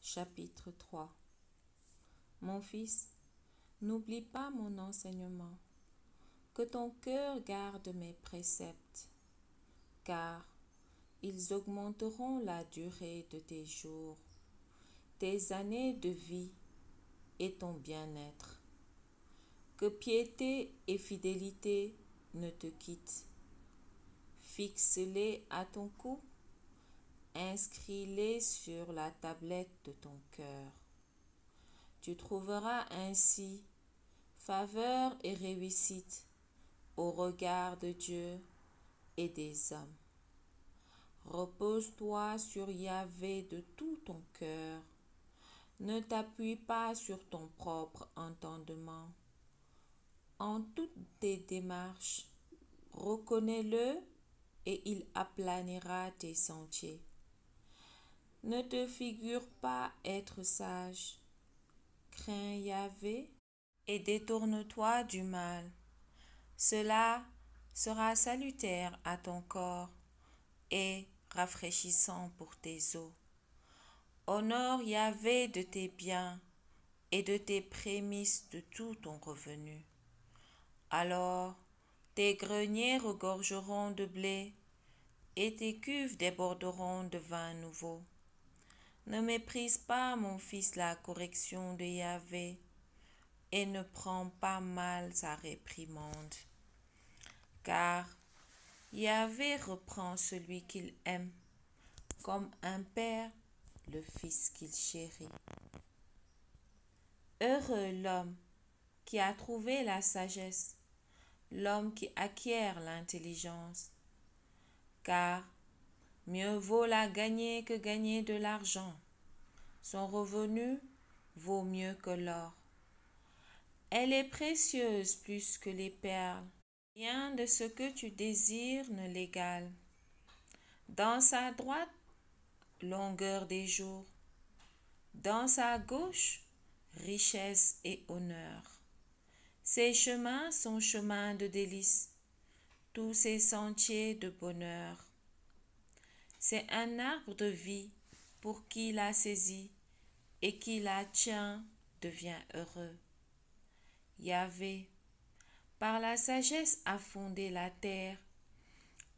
Chapitre 3. Mon fils, n'oublie pas mon enseignement, que ton cœur garde mes préceptes, car ils augmenteront la durée de tes jours, tes années de vie et ton bien-être. Que piété et fidélité ne te quittent. Fixe-les à ton cou, inscris-les sur la tablette de ton cœur. Tu trouveras ainsi faveur et réussite au regard de Dieu et des hommes. Repose-toi sur Yahvé de tout ton cœur. Ne t'appuie pas sur ton propre entendement. En toutes tes démarches, reconnais-le et il aplanira tes sentiers. Ne te figure pas être sage. Crains Yahvé et détourne-toi du mal. Cela sera salutaire à ton corps et rafraîchissant pour tes os. Honore Yahvé de tes biens et de tes prémices de tout ton revenu. Alors tes greniers regorgeront de blé et tes cuves déborderont de vin nouveau. Ne méprise pas, mon fils, la correction de Yahvé et ne prends pas mal sa réprimande. Car Yahvé reprend celui qu'il aime, comme un père le fils qu'il chérit. Heureux l'homme qui a trouvé la sagesse, l'homme qui acquiert l'intelligence, car mieux vaut la gagner que gagner de l'argent. Son revenu vaut mieux que l'or. Elle est précieuse plus que les perles. Rien de ce que tu désires ne l'égale. Dans sa droite, longueur des jours. Dans sa gauche, richesse et honneur. Ses chemins sont chemins de délices, tous ses sentiers de bonheur. C'est un arbre de vie pour qui la saisit et qui la tient devient heureux. Yahvé, par la sagesse a fondé la terre,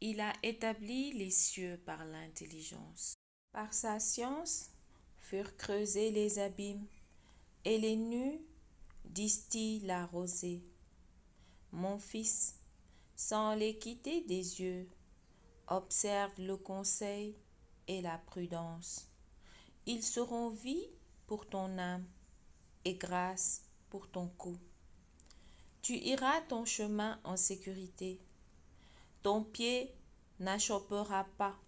il a établi les cieux par l'intelligence. Par sa science furent creusés les abîmes, et les nues distillent la rosée. Mon fils, sans les quitter des yeux, observe le conseil et la prudence. Ils seront vie pour ton âme et grâce pour ton cou. Tu iras ton chemin en sécurité. Ton pied n'achoppera pas.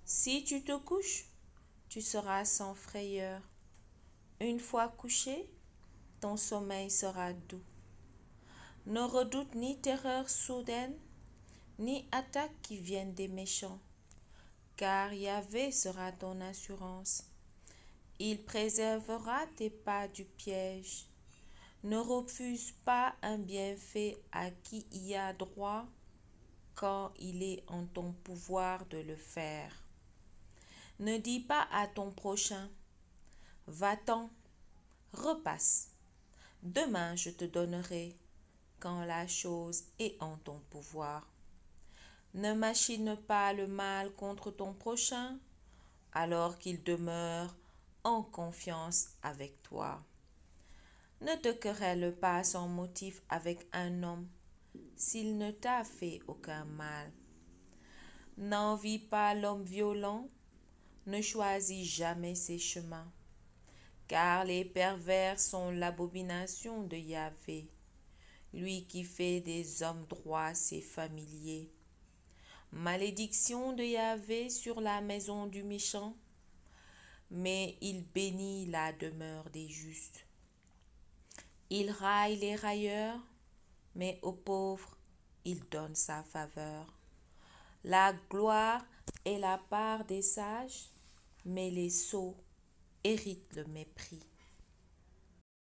Si tu te couches, tu seras sans frayeur. Une fois couché, ton sommeil sera doux. Ne redoute ni terreur soudaine, ni attaque qui viennent des méchants, car Yahvé sera ton assurance. Il préservera tes pas du piège. Ne refuse pas un bienfait à qui y a droit quand il est en ton pouvoir de le faire. Ne dis pas à ton prochain, va-t'en, repasse. Demain je te donnerai quand la chose est en ton pouvoir. Ne machine pas le mal contre ton prochain alors qu'il demeure en confiance avec toi. Ne te querelle pas sans motif avec un homme s'il ne t'a fait aucun mal. N'envie pas l'homme violent, ne choisis jamais ses chemins, car les pervers sont l'abomination de Yahvé, lui qui fait des hommes droits ses familiers. Malédiction de Yahvé sur la maison du méchant, mais il bénit la demeure des justes. Il raille les railleurs, mais aux pauvres, il donne sa faveur. La gloire est la part des sages, mais les sots héritent le mépris.